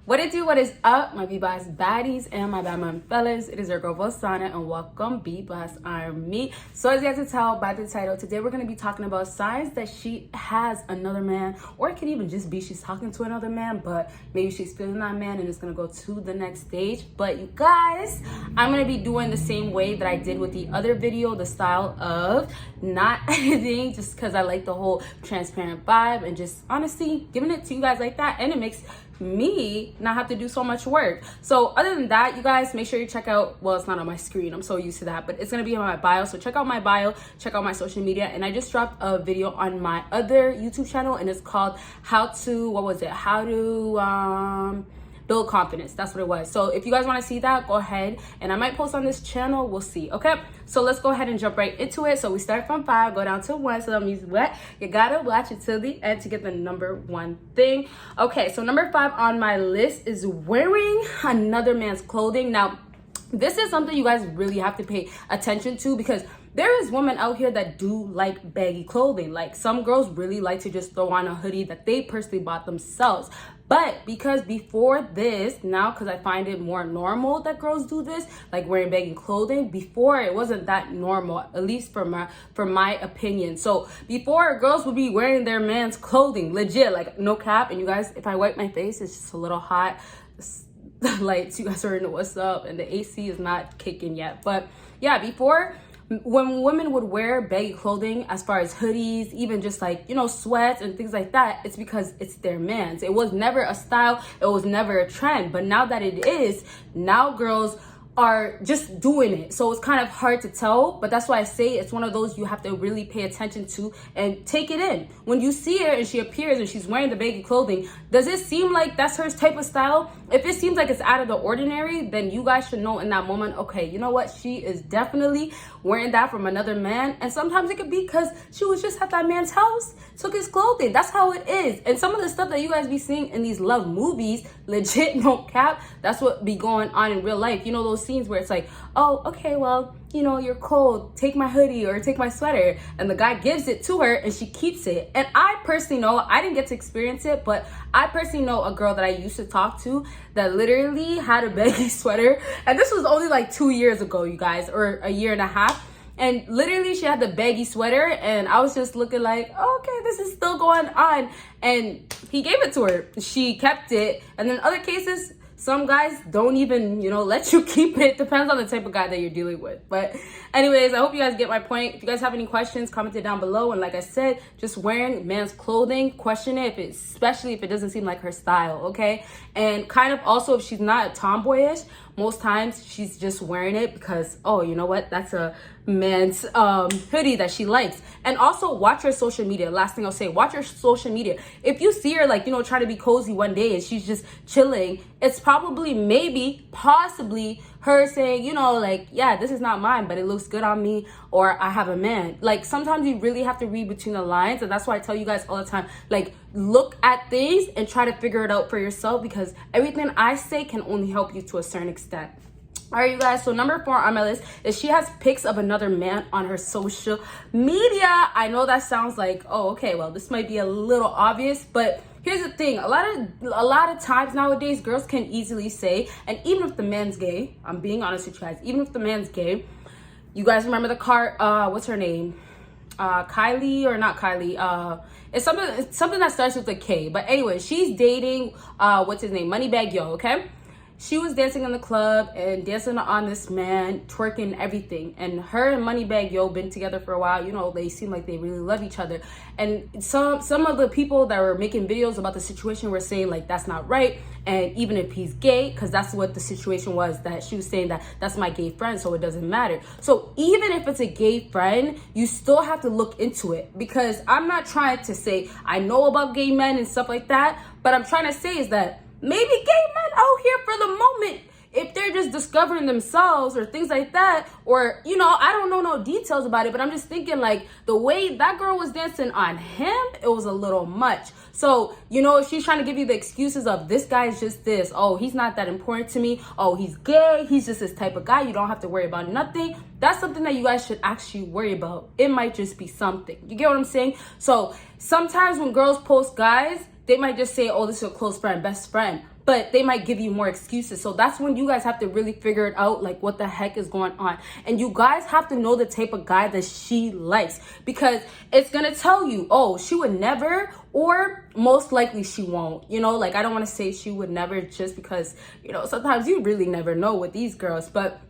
What it do, what is up, my B-Boss Baddies and my bad mom fellas? It is your girl Bosana and welcome BBossArmy. So as you guys can tell by the title, today we're going to be talking about signs that she has another man, or it could even just be she's talking to another man, but maybe she's feeling that man and it's going to go to the next stage. But you guys, I'm going to be doing the same way that I did with the other video, the style of not editing, just because I like the whole transparent vibe and just honestly giving it to you guys like that, and it makes me not have to do so much work. So other than that, you guys, make sure you check out, well, it's not on my screen, I'm so used to that, but it's gonna be on my bio. So check out my bio, check out my social media. And I just dropped a video on my other YouTube channel, and it's called how to build confidence. That's what it was. So if you guys want to see that, go ahead, and I might post on this channel, we'll see. Okay, so let's go ahead and jump right into it. So we start from 5, go down to 1. So that means what? You gotta watch it till the end to get the number 1 thing. Okay, so number 5 on my list is wearing another man's clothing. Now this is something you guys really have to pay attention to, because there is women out here that do like baggy clothing. Like, some girls really like to just throw on a hoodie that they personally bought themselves. But because before this, now because I find it more normal that girls do this, like wearing baggy clothing, before it wasn't that normal, at least for my opinion. So before, girls would be wearing their man's clothing, legit, like no cap. And you guys, if I wipe my face, it's just a little hot. The lights, you guys already know what's up, and the AC is not kicking yet. But yeah, before, when women would wear baggy clothing, as far as hoodies, even just like, you know, sweats and things like that, it's because it's their man's. It was never a style, it was never a trend. But now that it is, now girls are just doing it, so it's kind of hard to tell. But that's why I say it's one of those you have to really pay attention to and take it in. When you see her and she appears and she's wearing the baggy clothing, does it seem like that's her type of style? If it seems like it's out of the ordinary, then you guys should know in that moment, okay, you know what, she is definitely wearing that from another man. And sometimes it could be because she was just at that man's house, took his clothing. That's how it is. And some of the stuff that you guys be seeing in these love movies, legit, no cap, that's what be going on in real life. You know, those scenes where it's like, oh, okay, well, you know, you're cold, take my hoodie or take my sweater, and the guy gives it to her and she keeps it. And I personally know, I didn't get to experience it, but I personally know a girl that I used to talk to that literally had a baggy sweater, and this was only like 2 years ago, you guys, or a year and a half. And literally she had the baggy sweater, and I was just looking like, oh, okay, this is still going on. And he gave it to her, she kept it. And then other cases, some guys don't even, you know, let you keep it. Depends on the type of guy that you're dealing with. But anyways, I hope you guys get my point. If you guys have any questions, comment it down below. And like I said, just wearing man's clothing, question it, especially if it doesn't seem like her style, okay? And kind of also, if she's not tomboyish, most times she's just wearing it because, oh, you know what, that's a man's hoodie that she likes. And also watch her social media. Last thing I'll say, watch her social media. If you see her, like, you know, try to be cozy one day and she's just chilling, it's probably, maybe, possibly her saying, you know, like, yeah, this is not mine, but it looks good on me, or I have a man. Like, sometimes you really have to read between the lines, and that's why I tell you guys all the time, like, look at things and try to figure it out for yourself, because everything I say can only help you to a certain extent. All right, you guys, so number 4 on my list is she has pics of another man on her social media. I know that sounds like, oh, okay, well, this might be a little obvious, but here's the thing. A lot of times nowadays, girls can easily say, and even if the man's gay, I'm being honest with you guys, even if the man's gay, you guys remember the what's her name? Kylie, or not Kylie, it's something that starts with a K. But anyway, she's dating what's his name, Moneybagg Yo, okay? She was dancing in the club and dancing on this man, twerking, everything. And her and Moneybagg Yo been together for a while. You know, they seem like they really love each other. And some of the people that were making videos about the situation were saying, like, that's not right. And even if he's gay, because that's what the situation was, that she was saying that that's my gay friend, so it doesn't matter. So even if it's a gay friend, you still have to look into it. Because I'm not trying to say I know about gay men and stuff like that. But I'm trying to say is that maybe gay men out here for the moment, if they're just discovering themselves or things like that, or, you know, I don't know no details about it, but I'm just thinking, like, the way that girl was dancing on him, it was a little much. So, you know, if she's trying to give you the excuses of this guy's just this, oh, he's not that important to me, oh, he's gay, he's just this type of guy, you don't have to worry about nothing, that's something that you guys should actually worry about. It might just be something. You get what I'm saying? So sometimes when girls post guys, they might just say, oh, this is a close friend, best friend, but they might give you more excuses. So that's when you guys have to really figure it out, like what the heck is going on. And you guys have to know the type of guy that she likes, because it's gonna tell you, oh, she would never, or most likely she won't. You know, like I don't want to say she would never, just because, you know, sometimes you really never know with these girls. But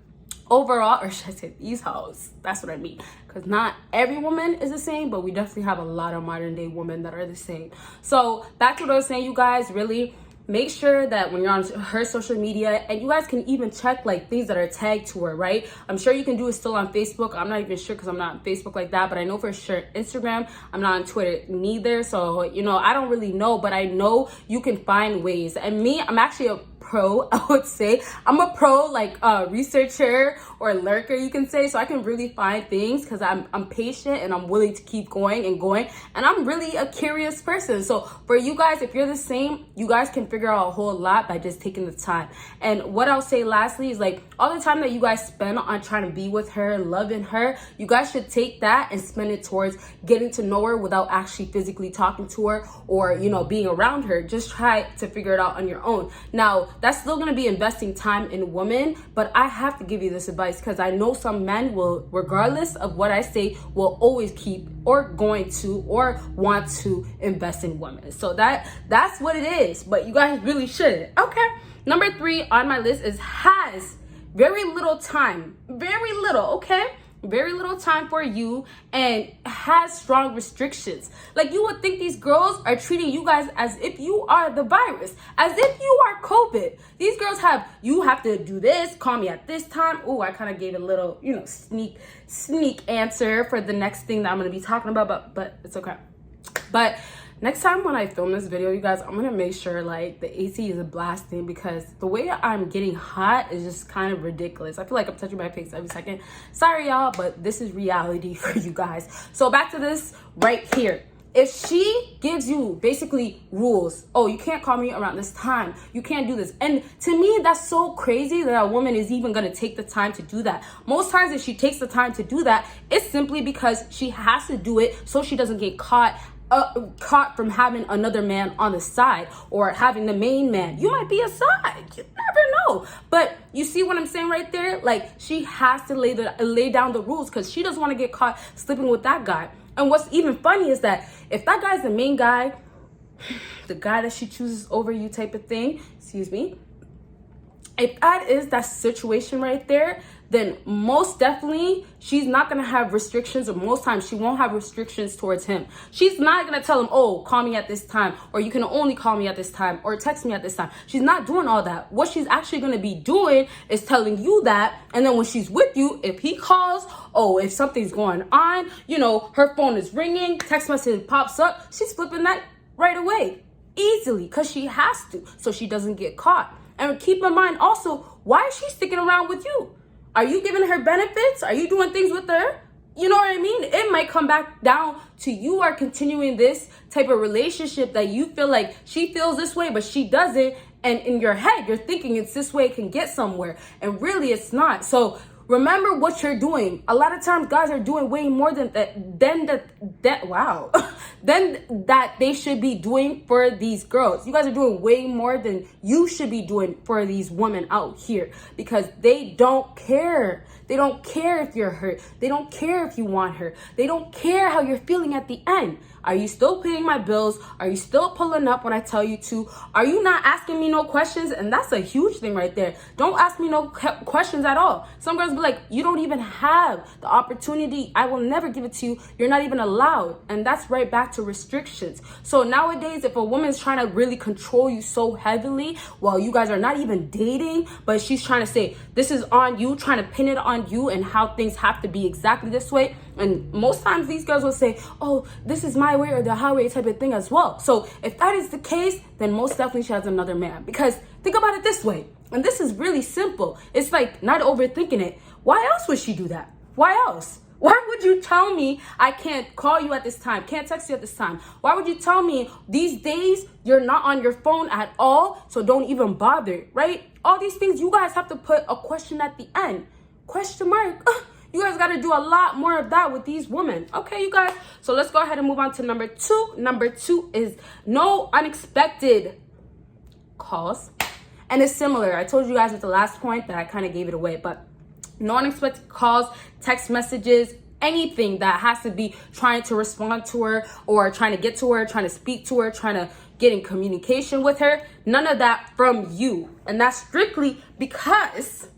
overall, or should I say these hoes, that's what I mean, because not every woman is the same, but we definitely have a lot of modern day women that are the same. So back to what I was saying, you guys, really make sure that when you're on her social media, and you guys can even check like things that are tagged to her, right? I'm sure you can do it still on Facebook. I'm not even sure because I'm not on Facebook like that, but I know for sure Instagram. I'm not on Twitter neither, so you know, I don't really know, but I know you can find ways. And me, I'm actually a pro, I would say. I'm a pro like researcher or lurker, you can say. So I can really find things because I'm patient and I'm willing to keep going and going, and I'm really a curious person. So for you guys, if you're the same, you guys can figure out a whole lot by just taking the time. And what I'll say lastly is, like, all the time that you guys spend on trying to be with her, loving her, you guys should take that and spend it towards getting to know her without actually physically talking to her or, you know, being around her. Just try to figure it out on your own. Now, that's still going to be investing time in women, but I have to give you this advice because I know some men will, regardless of what I say, will always keep or going to or want to invest in women. So that's what it is, but you guys really should. Okay, number 3 on my list is has very little time. Very little, okay? Very little time for you, and has strong restrictions. Like, you would think these girls are treating you guys as if you are the virus, as if you are COVID. These girls have, you have to do this, call me at this time. Oh, I kind of gave a little, you know, sneak answer for the next thing that I'm going to be talking about, but it's okay. But next time when I film this video, you guys, I'm gonna make sure like the AC is blasting, because the way I'm getting hot is just kind of ridiculous. I feel like I'm touching my face every second. Sorry y'all, but this is reality for you guys. So back to this right here. If she gives you basically rules, oh, you can't call me around this time, you can't do this. And to me, that's so crazy that a woman is even gonna take the time to do that. Most times if she takes the time to do that, it's simply because she has to do it so she doesn't get caught from having another man on the side or having the main man. You might be a side, you never know. But you see what I'm saying right there? Like, she has to lay down the rules because she doesn't want to get caught sleeping with that guy. And what's even funny is that if that guy's the main guy, the guy that she chooses over you type of thing, excuse me, if that is that situation right there, then most definitely she's not gonna have restrictions, or most times she won't have restrictions towards him. She's not gonna tell him, oh, call me at this time, or you can only call me at this time, or text me at this time. She's not doing all that. What she's actually gonna be doing is telling you that, and then when she's with you, if he calls, oh, if something's going on, you know, her phone is ringing, text message pops up, she's flipping that right away, easily, because she has to, so she doesn't get caught. And keep in mind also, why is she sticking around with you? Are you giving her benefits? Are you doing things with her? You know what I mean? It might come back down to you are continuing this type of relationship that you feel like she feels this way, but she doesn't. And in your head, you're thinking it's this way, it can get somewhere. And really, it's not. So remember what you're doing. A lot of times guys are doing way more than that they should be doing for these girls. You guys are doing way more than you should be doing for these women out here, because they don't care. They don't care if you're hurt. They don't care if you want her. They don't care how you're feeling at the end. Are you still paying my bills? Are you still pulling up when I tell you to? Are you not asking me no questions? And that's a huge thing right there. Don't ask me no questions at all. Some girls be like, you don't even have the opportunity. I will never give it to you. You're not even allowed. And that's right back to restrictions. So nowadays, if a woman's trying to really control you so heavily while you guys are not even dating, but she's trying to say, this is on you, trying to pin it on you and how things have to be exactly this way. And most times these girls will say, oh, this is my way or the highway type of thing as well. So if that is the case, then most definitely she has another man. Because think about it this way, and this is really simple. It's like not overthinking it. Why else would she do that? Why else? Why would you tell me I can't call you at this time, can't text you at this time? Why would you tell me these days you're not on your phone at all, so don't even bother, right? All these things, you guys have to put a question at the end. Question mark. You guys got to do a lot more of that with these women. Okay, you guys? So let's go ahead and move on to number 2. Number 2 is no unexpected calls. And it's similar. I told you guys at the last point that I kind of gave it away, but no unexpected calls, text messages, anything that has to be trying to respond to her or trying to get to her, trying to speak to her, trying to get in communication with her. None of that from you. And that's strictly because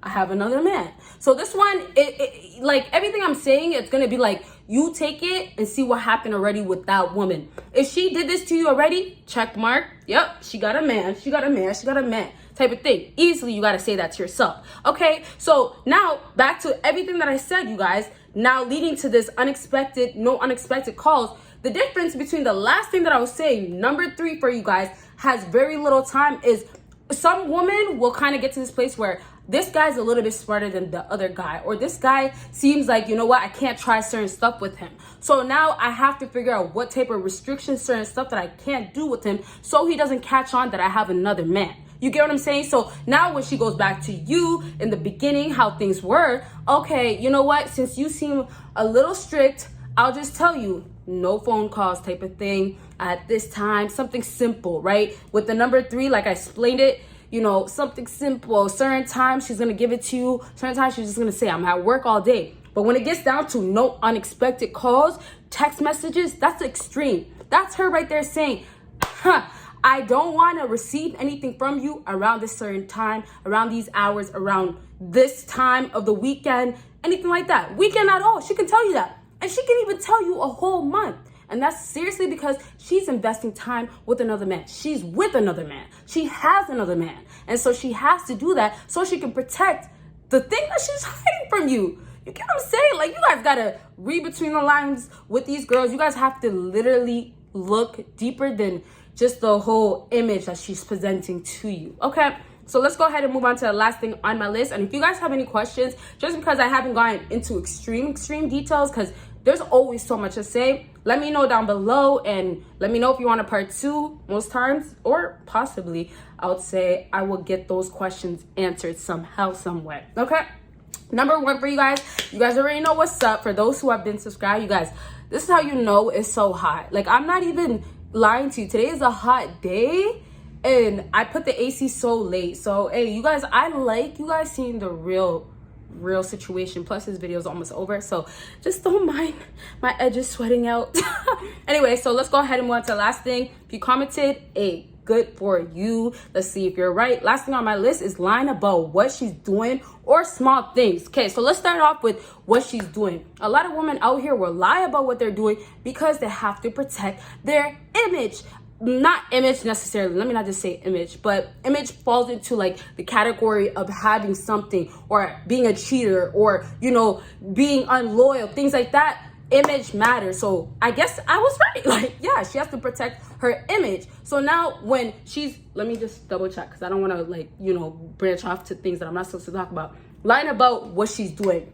I have another man. So this one, it like everything I'm saying, it's going to be like, you take it and see what happened already with that woman. If she did this to you already, check mark. Yep, she got a man, she got a man, she got a man type of thing. Easily, you got to say that to yourself. Okay, so now back to everything that I said, you guys. Now leading to this unexpected, no unexpected calls. The difference between the last thing that I was saying, number 3 for you guys, has very little time is some woman will kind of get to this place where this guy's a little bit smarter than the other guy, or this guy seems like, you know what, I can't try certain stuff with him. So now I have to figure out what type of restrictions, certain stuff that I can't do with him so he doesn't catch on that I have another man. You get what I'm saying? So now when she goes back to you in the beginning, how things were, okay, you know what, since you seem a little strict, I'll just tell you, no phone calls type of thing at this time, something simple, right? With the number 3, like I explained it, you know, something simple. Certain times she's going to give it to you. Certain times she's just going to say, I'm at work all day. But when it gets down to no unexpected calls, text messages, that's extreme. That's her right there saying, I don't want to receive anything from you around this certain time, around these hours, around this time of the weekend, anything like that. Weekend at all. She can tell you that. And she can even tell you a whole month. And that's seriously because she's investing time with another man. She's with another man. She has another man. And so she has to do that so she can protect the thing that she's hiding from you. You get what I'm saying? Like, you guys got to read between the lines with these girls. You guys have to literally look deeper than just the whole image that she's presenting to you. Okay? So let's go ahead and move on to the last thing on my list. And if you guys have any questions, just because I haven't gone into extreme details, because there's always so much to say, let me know down below, and let me know if you want a part 2 most times, or possibly I would say I will get those questions answered somehow, some way. Okay? Number 1 for you guys already know what's up. For those who have been subscribed, you guys, this is how you know it's so hot. Like, I'm not even lying to you. Today is a hot day, and I put the AC so late. So, hey, you guys, I like you guys seeing the real situation. Plus, this video is almost over, so just don't mind my edges sweating out. Anyway, so let's go ahead and move on to the last thing. If you commented, hey, good for you. Let's see if you're right. Last thing on my list is lying about what she's doing or small things. Okay, so let's start off with what she's doing. A lot of women out here will lie about what they're doing because they have to protect their image. Not image necessarily, let me not just say image, but image falls into like the category of having something, or being a cheater, or, you know, being unloyal, things like that. Image matters. So I guess I was right. Like, yeah, she has to protect her image. So now when she's, let me just double check, because I don't want to, like, you know, branch off to things that I'm not supposed to talk about. Lying about what she's doing.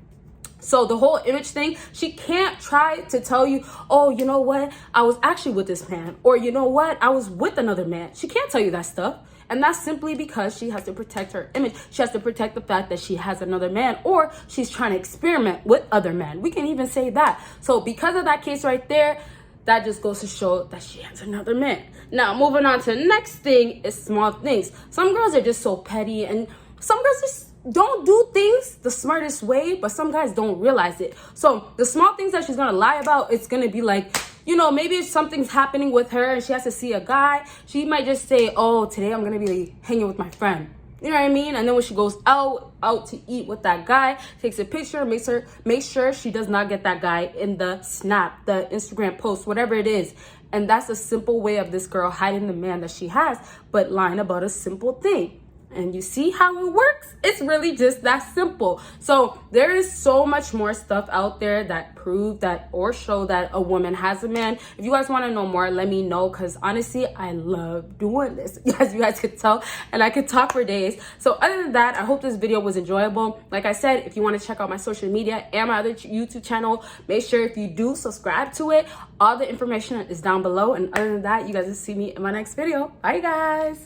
So the whole image thing, she can't try to tell you, oh, you know what, I was actually with this man, or you know what, I was with another man. She can't tell you that stuff. And that's simply because she has to protect her image. She has to protect the fact that she has another man, or she's trying to experiment with other men. We can even say that. So because of that case right there, that just goes to show that she has another man. Now, moving on to the next thing is small things. Some girls are just so petty, and some girls just don't do things the smartest way, but some guys don't realize it. So the small things that she's gonna lie about, it's gonna be like, you know, maybe if something's happening with her and she has to see a guy, she might just say, oh, today I'm gonna be hanging with my friend. You know what I mean? And then when she goes out to eat with that guy, takes a picture, makes sure she does not get that guy in the snap, the Instagram post, whatever it is. And that's a simple way of this girl hiding the man that she has, but lying about a simple thing. And you see how it works? It's really just that simple. So there is so much more stuff out there that prove that or show that a woman has a man. If you guys want to know more, let me know, because honestly, I love doing this. You guys could tell, and I could talk for days. So other than that, I hope this video was enjoyable. Like I said, if you want to check out my social media and my other YouTube channel, make sure if you do subscribe to it. All the information is down below. And other than that, you guys will see me in my next video. Bye, guys.